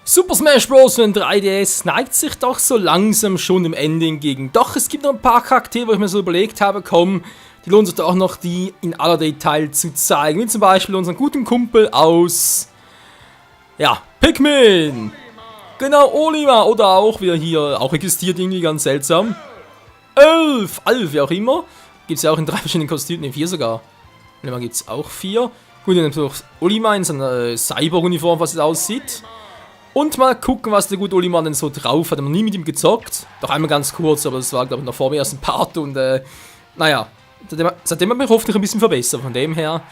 Super Smash Bros. Für den 3DS neigt sich doch so langsam schon dem Ende entgegen. Doch es gibt noch ein paar Charaktere, wo ich mir so überlegt habe, komm, die lohnt sich doch auch noch, die in aller Detail zu zeigen. Wie zum Beispiel unseren guten Kumpel aus, ja, Pikmin. Genau, Olimar. Oder auch, wie er hier auch existiert, irgendwie ganz seltsam. Alf, wie auch immer. Gibt es ja auch in 3 verschiedenen Kostümen, ne, 4 sogar. Olimar gibt es auch 4. Gut, dann natürlich Olimar in seiner Cyber-Uniform, was es aussieht. Und mal gucken, was der gute Olimar denn so drauf hat. Ich habe noch nie mit ihm gezockt. Doch einmal ganz kurz, aber das war, glaube ich, noch vor dem ersten Part. Und, naja, seitdem hat mich hoffentlich ein bisschen verbessert. Von dem her,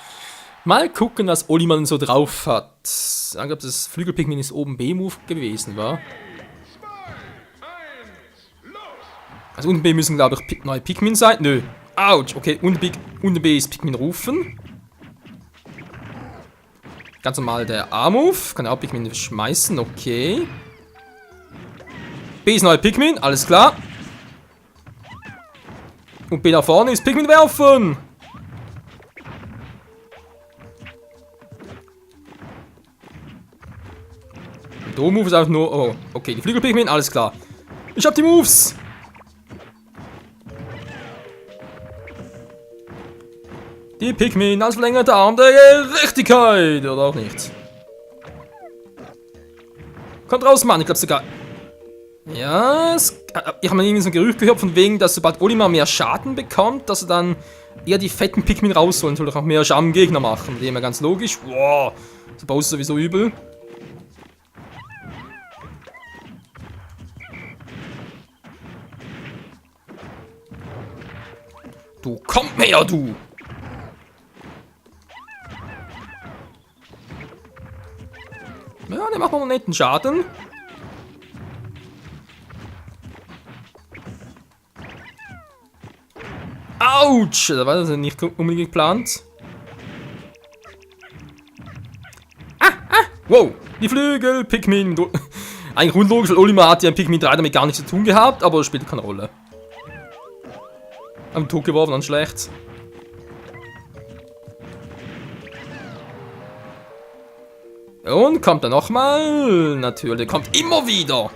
mal gucken, was Olimar denn so drauf hat. Ich glaube, das Flügelpigmin ist oben B-Move gewesen, war. Also unten B müssen, glaube ich, neue Pikmin sein. Nö. Autsch. Okay, unten B ist Pikmin rufen. Ganz normal der A-Move. Kann auch Pikmin schmeißen, okay. B ist neue Pikmin, alles klar. Und B nach vorne ist Pikmin werfen. Und der O-Move ist einfach nur, oh, okay, die Flügel-Pikmin, alles klar. Ich hab die Moves. Die Pikmin als verlängerter Arm der Gerechtigkeit. Oder auch nicht. Kommt raus, Mann. Ich glaube sogar... Ja, ich habe mal irgendwie so ein Gerücht gehört, von wegen, dass sobald Olimar mehr Schaden bekommt, dass er dann eher die fetten Pikmin rausholen soll. Und auch mehr Schaden Gegner machen. Dem ja ganz logisch. Wow. So Bowser ist sowieso übel. Du, komm her, du! Ja, der macht noch einen netten Schaden. Autsch! Da war das nicht unbedingt geplant. Wow! Die Flügel, Pikmin. Eigentlich unlogisch, weil Olimar hat ja in Pikmin 3 damit gar nichts zu tun gehabt, aber spielt keine Rolle. Am Tod geworfen, dann schlecht. Und kommt er nochmal? Natürlich, kommt immer wieder.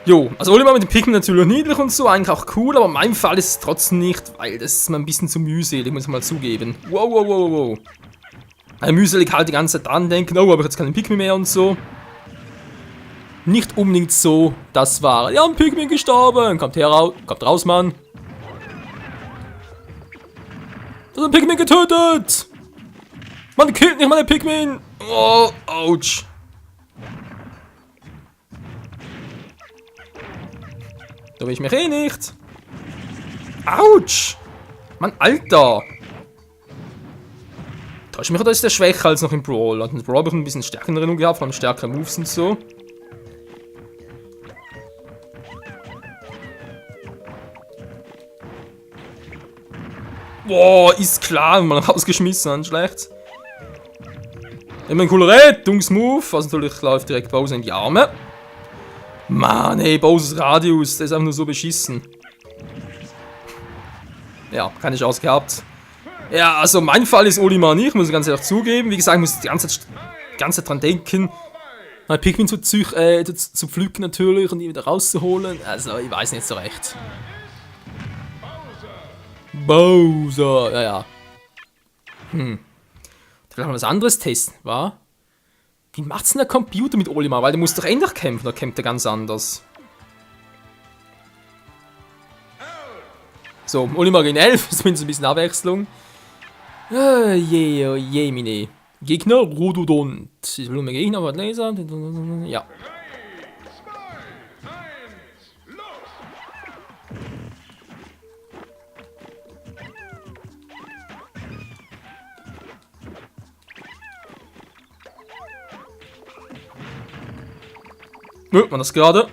Jo, also Olimar mit dem Pikmin natürlich niedlich und so, eigentlich auch cool, aber in meinem Fall ist es trotzdem nicht, weil das ist mir ein bisschen zu mühselig, muss ich mal zugeben. Wow. Mühselig halt die ganze Zeit dran denken, oh, aber ich jetzt keinen Pikmin mehr und so. Nicht unbedingt so, das war, ja, ein Pikmin gestorben, kommt raus, Mann. Das ist ein Pikmin getötet! Man killt nicht meine Pikmin! Oh, ouch! Da will ich mich eh nicht! Autsch! Mann, Alter! Täuscht mich, oder ist der schwächer als noch im Brawl? Und im Brawl habe ich ein bisschen stärkere Erinnerung gehabt, vor allem stärkere Moves und so. Boah, ist klar, mal rausgeschmissen, an schlecht. Immer ein cooler Rettungsmove, also natürlich läuft direkt Bowser in die Arme. Mann, ey, Bowsers Radius, der ist einfach nur so beschissen. Ja, keine Chance gehabt. Ja, also mein Fall ist Olimar nicht, muss ich ganz ehrlich zugeben. Wie gesagt, ich muss die ganze Zeit dran denken, mein Pikmin zu pflücken natürlich und die wieder rauszuholen. Also, ich weiß nicht so recht. Bowser, ja. Vielleicht mal was anderes testen, wa? Wie macht's denn der Computer mit Olimar? Weil der muss doch ähnlich kämpfen, da kämpft er ganz anders. So, Olimar gegen 11, zumindest ein bisschen Abwechslung. Oh je, mine. Gegner, Rododont. Ich will nur Gegner, was Laser. Ja. Man das gerade.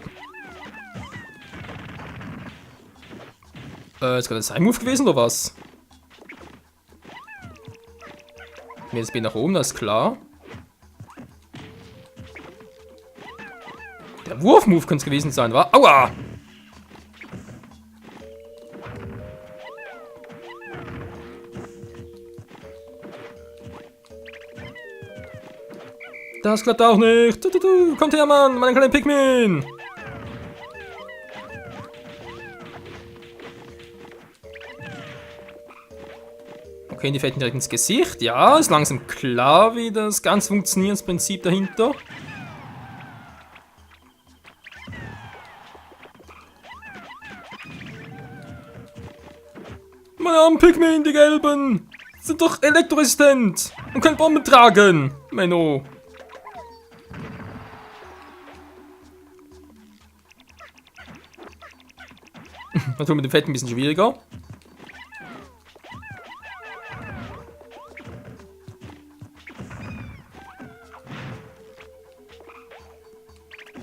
Ist gerade sein Move gewesen oder was? Mir ist B nach oben, das ist klar. Der Wurfmove könnte es gewesen sein, wa? Aua! Das klappt auch nicht. Kommt her, Mann, mein kleiner Pikmin. Okay, die fällt direkt ins Gesicht. Ja, ist langsam klar, wie das Ganze funktioniert, das Prinzip dahinter. Meine armen Pikmin, die gelben, sind doch elektroresistent und können Bomben tragen. Menno. Das tut mit dem Fett ein bisschen schwieriger.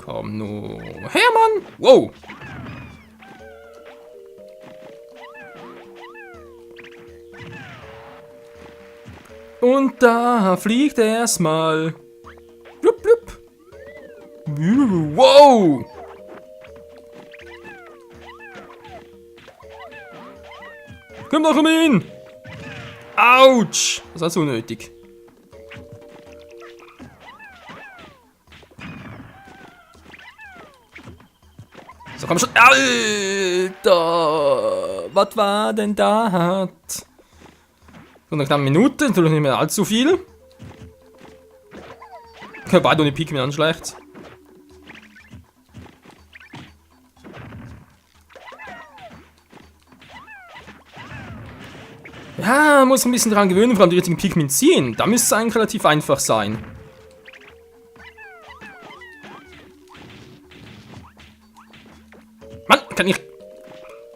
Komm nur her, Mann! Wow! Und da fliegt er erstmal. Blub, blub. Wow! Komm doch um ihn! Autsch! Das war so unnötig. So, komm schon. Alter! Was war denn da? So eine knappe Minute, natürlich nicht mehr allzu viel. Beide ohne Pikmin anschleicht. Ja, muss ein bisschen dran gewöhnen, vor allem die richtigen Pikmin ziehen. Da müsste es eigentlich relativ einfach sein. Mann, kann ich...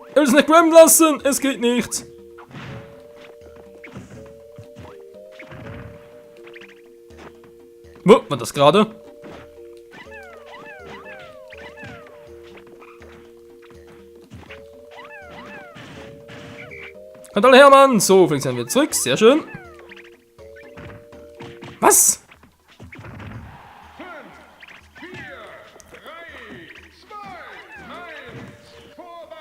Er will es nicht grabben lassen, es geht nicht. Wo war das gerade? Kommt alle her, Mann! So, fliegen wir zurück. Sehr schön. Was? 5, 4, 3, 2, 1, vorbei!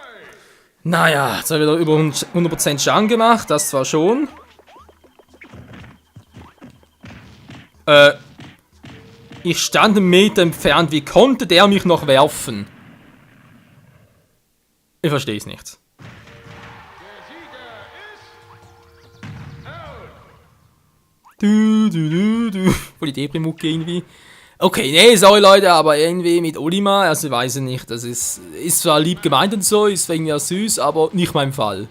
Naja, jetzt haben wir wieder über 100% Schaden gemacht. Das zwar schon. Ich stand einen Meter entfernt. Wie konnte der mich noch werfen? Ich verstehe es nicht. Voll die Depri-Mucke irgendwie. Okay, nee, sorry Leute, aber irgendwie mit Olimar, also weiß ich nicht, das ist zwar lieb gemeint und so, ist wegen ja süß, aber nicht mein Fall.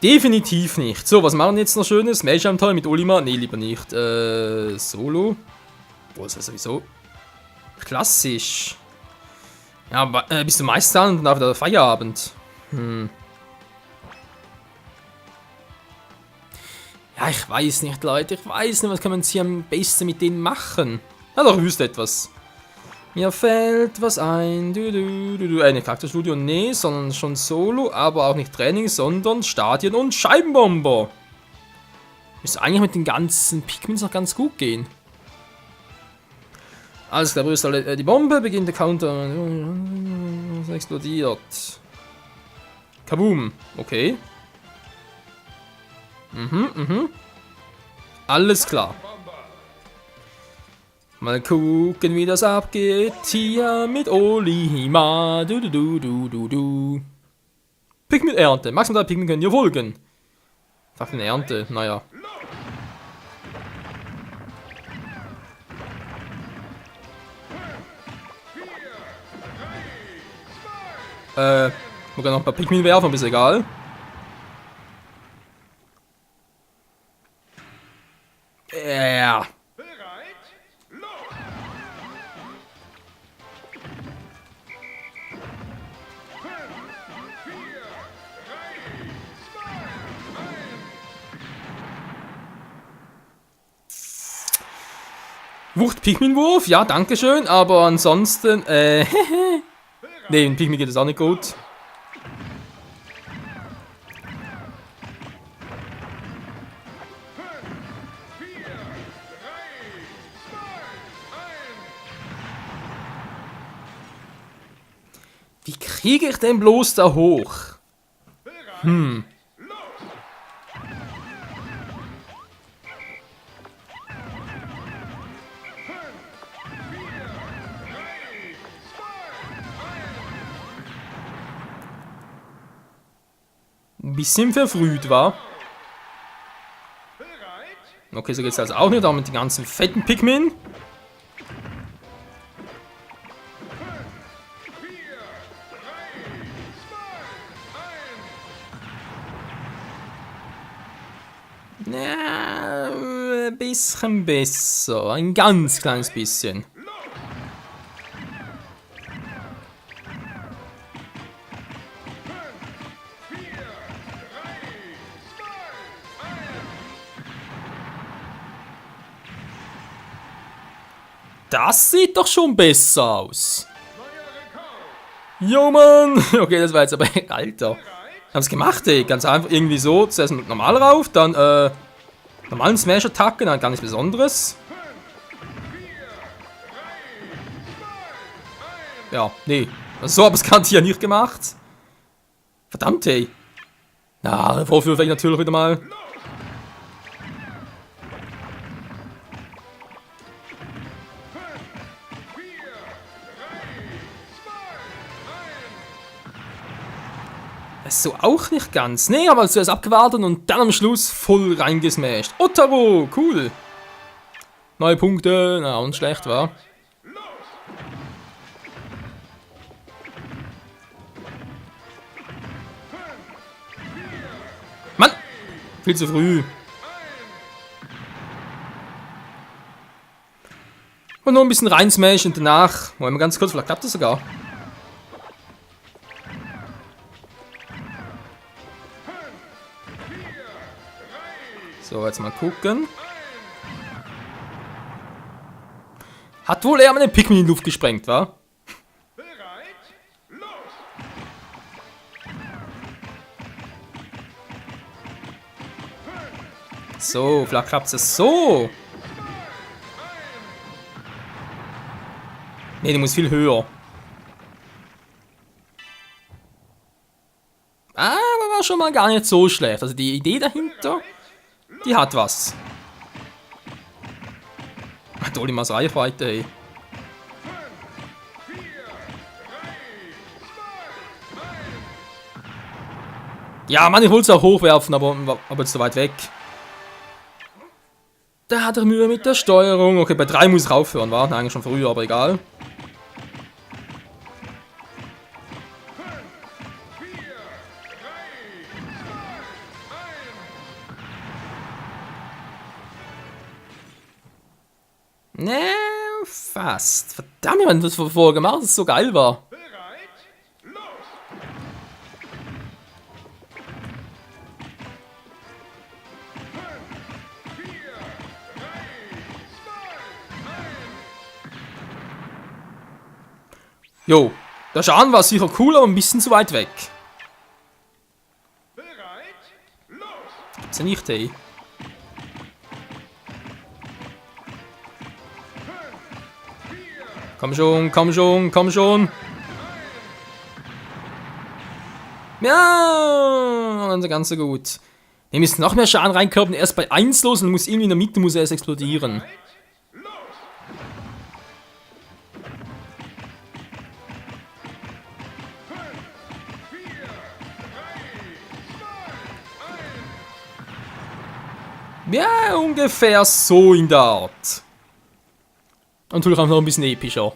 Definitiv nicht. So, was machen wir jetzt noch Schönes? Smash-Abenteuer mit Olimar? Nee, lieber nicht. Solo? Boah, ist ja sowieso klassisch. Ja, aber bis zum Meister und nach der Feierabend. Ja, ich weiß nicht, Leute. Ich weiß nicht, was kann man hier am besten mit denen machen. Ja, doch, wüsste etwas. Mir fällt was ein. Nicht Charakterstudio, nee, sondern schon Solo, aber auch nicht Training, sondern Stadien und Scheibenbomber. Müsste eigentlich mit den ganzen Pikmins noch ganz gut gehen. Alles klar, brüst die Bombe, beginnt der Counter. Es explodiert. Kaboom. Okay. Alles klar. Mal gucken, wie das abgeht hier mit Olimar. Pikmin Ernte. Maximal 3 Pikmin können hier folgen. Fach eine Ernte, naja. Wir können noch ein paar Pikmin werfen, aber ist egal. Ja. Bereit? Los! 5, 4, 3, 2, 1. Wucht-Pikmin-Wurf, ja, dankeschön, aber ansonsten, nee, in Pikmin geht es auch nicht gut. Wie kriege ich denn bloß da hoch? bisschen verfrüht war. Bereit? Okay, so geht's also auch nicht, da mit den ganzen fetten Pikmin. 4, 3, 2, 1. Ja, ein bisschen besser. Ein ganz kleines bisschen. Das sieht doch schon besser aus. Jo, Mann. Okay, das war jetzt aber... Alter. Haben's gemacht, ey. Ganz einfach irgendwie so. Zuerst normal rauf, dann, normalen Smash-Attacke, dann gar nichts Besonderes. Ja, nee. Also so hab ich's garantiert ja nicht gemacht. Verdammt, ey. Na, der Vorführ vielleicht natürlich wieder mal. So auch nicht ganz. Nee, aber zuerst abgewartet und dann am Schluss voll reingesmashed. Ottaro, cool. Neue Punkte, na, und schlecht war. Mann! Viel zu früh. Und noch ein bisschen reinsmashen und danach. Wollen wir ganz kurz, vielleicht klappt das sogar. So, jetzt mal gucken. Hat wohl eher meine Pikmin in die Luft gesprengt, wa? Bereit? Los! So, vielleicht klappt es so. Ne, die muss viel höher. Aber war schon mal gar nicht so schlecht. Also die Idee dahinter, die hat was. Hat Olimas Reichweite, ey. Ja, Mann, ich wollte es auch hochwerfen, aber jetzt so weit weg. Da hat er Mühe mit der Steuerung. Okay, bei 3 muss ich aufhören, war? Nein, eigentlich schon früher, aber egal. Ne, fast. Verdammt, man das vorher gemacht, dass es so geil war. Bereit? Los! Jo, der Schaden war sicher cool, aber ein bisschen zu weit weg. Bereit? Los! Gibt's ja nicht, ey. Komm schon, komm schon, komm schon. Ja, dann ganz so gut. Wir müssen noch mehr Schaden reinkörpern, erst bei 1 los und muss irgendwie in der Mitte muss er erst explodieren. Los! Ja, ungefähr so in der Art. Natürlich auch noch ein bisschen epischer.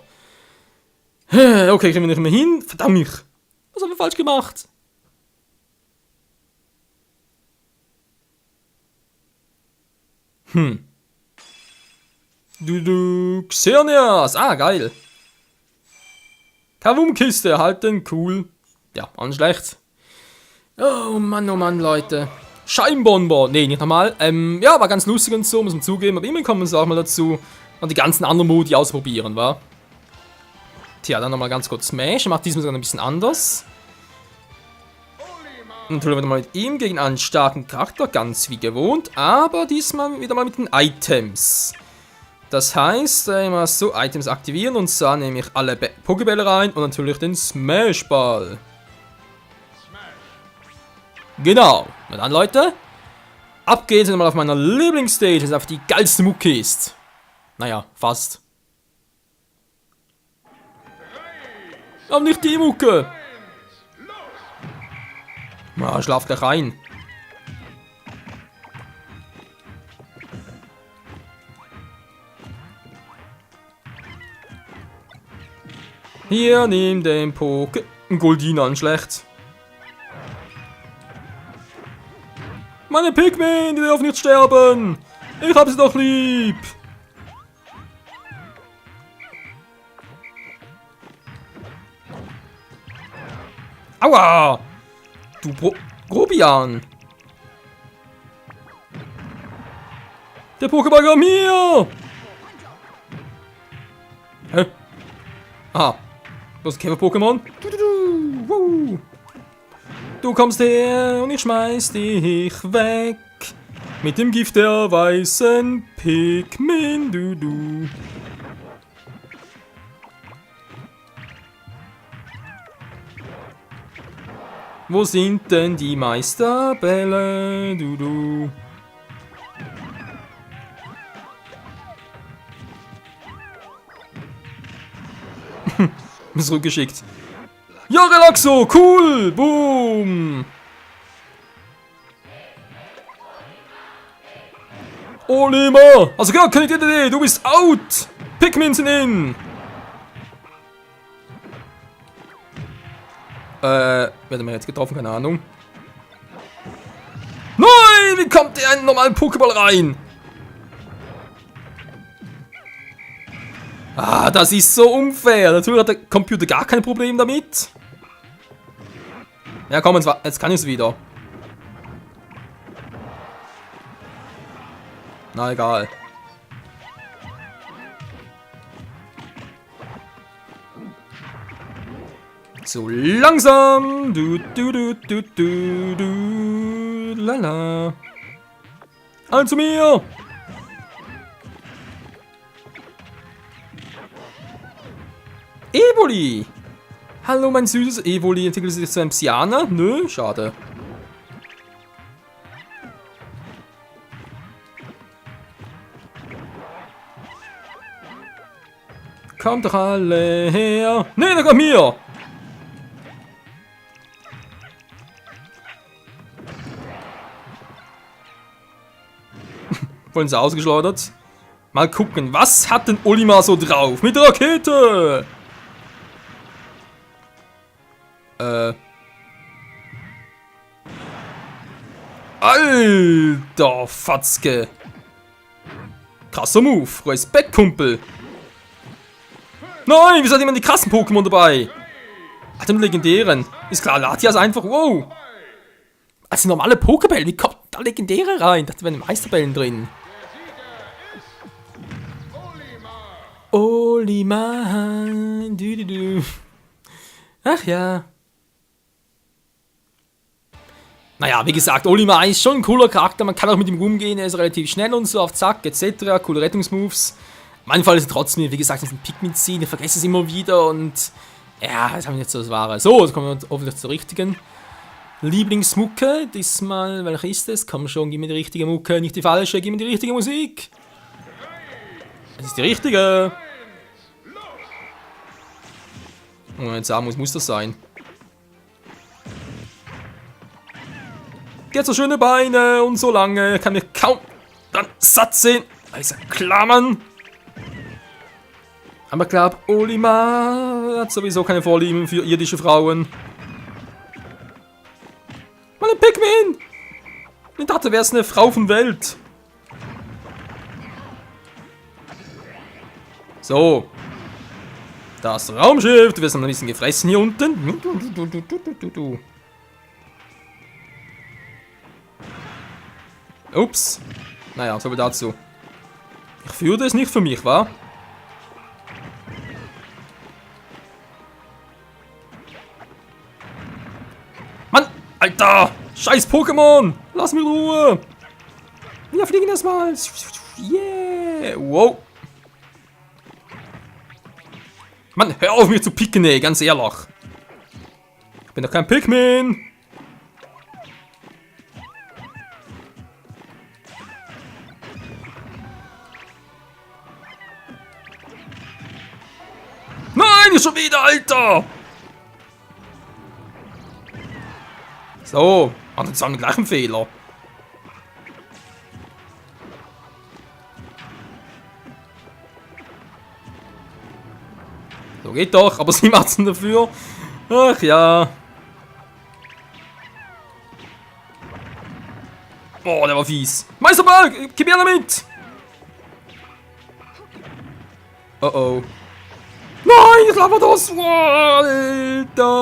Okay, kriegen wir nicht mehr hin. Verdammt. Was haben wir falsch gemacht? Xerneas. Ah, geil. Kavum-Kiste erhalten. Cool. Ja, auch nicht schlecht. Oh Mann, Leute. Scheinbomber. Nee, nicht nochmal. Ja, war ganz lustig und so, muss man zugeben. Aber immerhin kommen wir auch mal dazu, und die ganzen anderen Modi ausprobieren, wa? Tja, dann nochmal ganz kurz Smash. Macht diesmal sogar ein bisschen anders. Natürlich wieder mal mit ihm gegen einen starken Charakter, ganz wie gewohnt. Aber diesmal wieder mal mit den Items. Das heißt, immer so Items aktivieren und zwar nehme ich alle Pokébälle rein und natürlich den Smashball. Genau. Na dann, Leute. Ab geht's nochmal auf meiner Lieblingsstage, das auf die geilste Mucke ist. Naja, fast. Aber nicht die Mucke. Na, schlaf gleich ein. Hier, nimm den Poke. Goldinan, schlecht. Meine Pikmin, die dürfen nicht sterben. Ich hab sie doch lieb. Aua! Du Grobian. Der Pokéball gehört mir. Hä? Aha. Das ist ein Käfer-Pokémon. Du kommst her und ich schmeiß dich weg. Mit dem Gift der weißen Pikmin, du. Wo sind denn die Meisterbälle, du? Zurückgeschickt. Ja, Relaxo, cool, boom. Olimar, also gar keine Idee, du bist out. Pikmin sind in. Werden wir jetzt getroffen, keine Ahnung. Nein, wie kommt der in einen normalen Pokéball rein? Ah, das ist so unfair. Natürlich hat der Computer gar kein Problem damit. Ja, komm, jetzt kann ich es wieder. Na, egal. So langsam. Du, lala. Alle zu mir. Evoli. Hallo, mein süßes Evoli. Entwickelt sich zu einem Psyaner? Nö, schade. Kommt doch alle her. Nee, da kommt mir. Wollen sie ausgeschleudert? Mal gucken, was hat denn Olimar so drauf? Mit der Rakete! Alter Fatzke! Krasser Move. Respekt, Kumpel. Nein, wieso hat jemand die krassen Pokémon dabei? Hat den legendären. Ist klar, Latias einfach. Wow. Also normale Pokébälle, wie kommt da legendäre rein? Da wären Meisterbällen drin. Olimar. Du. Ach ja. Naja, wie gesagt, Olimar ist schon ein cooler Charakter. Man kann auch mit ihm rumgehen. Er ist relativ schnell und so auf Zack, etc. Coole Rettungsmoves. Manchmal ist er trotzdem, wie gesagt, ein Pikmin-Ziehen. Ich vergesse es immer wieder und ja, das haben wir jetzt so das Wahre. So, jetzt kommen wir hoffentlich zur richtigen Lieblingsmucke. Diesmal, welche ist es? Komm schon, gib mir die richtige Mucke, nicht die falsche, gib mir die richtige Musik. Das ist die richtige. Moment, Samus muss das sein. Geht so schöne Beine und so lange, kann mir kaum dann satt sehen. Also Klammern. Aber ich glaube, Olimar hat sowieso keine Vorlieben für irdische Frauen. Meine Pikmin! Ich dachte, wär's eine Frau von Welt. So. Das Raumschiff. Du wirst ein bisschen gefressen hier unten. Ups. Naja, so viel dazu. Ich führe das nicht für mich, wa? Mann! Alter! Scheiß Pokémon! Lass mich in Ruhe! Wir fliegen erstmal! Yeah! Wow! Mann, hör auf mich zu picken, ey, ganz ehrlich! Ich bin doch kein Pikmin! Nein, schon wieder, Alter! So, machen jetzt den gleichen Fehler. So geht doch, aber sie macht's dafür. Ach ja. Oh, der war fies. Meisterball, gib mir mit. Oh oh. Nein, ich glaube das. Alter.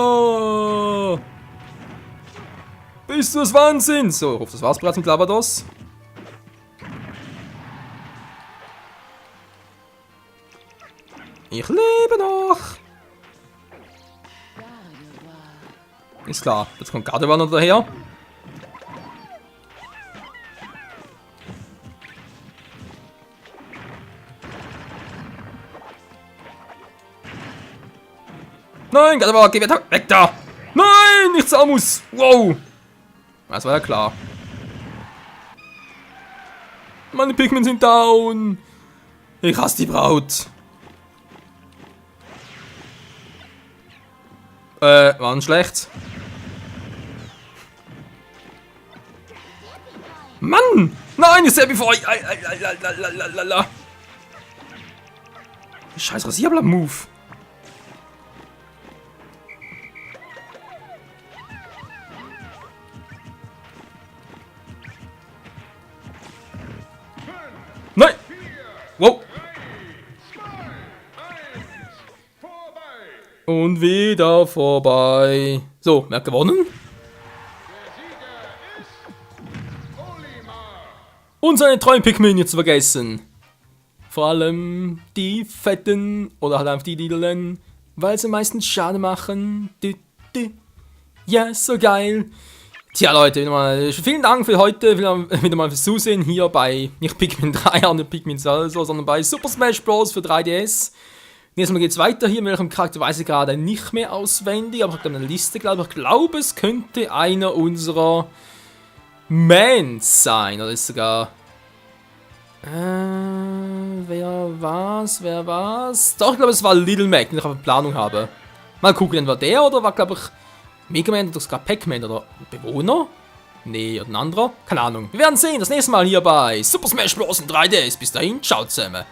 Bist du das Wahnsinn? So, ich hoffe, das war's bereits mit Lavados. Ich lebe noch. Ist klar, jetzt kommt Gardevoir noch daher. Nein, Gardevoir, geh weg da. Nein, nicht Samus. Wow. Das war ja klar. Meine Pikmin sind down. Ich hasse die Braut. War nicht schlecht. Mann! Nein, ich sehe mich vor euch. Scheiß Rasierblatt-Move. Nein! Wow! Und wieder vorbei. So, wer hat gewonnen? Und seine treuen Pikmin nicht zu vergessen. Vor allem die fetten oder halt einfach die Liedelen, weil sie meistens Schaden machen. Ja, so geil. Tja Leute, vielen Dank für heute, wieder mal fürs Zusehen hier bei, nicht Pikmin 3 und Pikmin so, sondern bei Super Smash Bros. Für 3DS. Nächstes Mal geht es weiter hier, mit welchem Charakter weiß ich gerade nicht mehr auswendig, aber ich habe eine Liste, glaube ich. Ich glaube, es könnte einer unserer Mans sein, oder ist sogar... wer war's? Doch, ich glaube, es war Little Mac, den ich auf der Planung habe. Mal gucken, war der oder war, glaube ich, Mega Man oder sogar Pac-Man oder Bewohner? Nee, oder ein anderer? Keine Ahnung. Wir werden sehen, das nächste Mal hier bei Super Smash Bros. in 3DS. Bis dahin, ciao zusammen.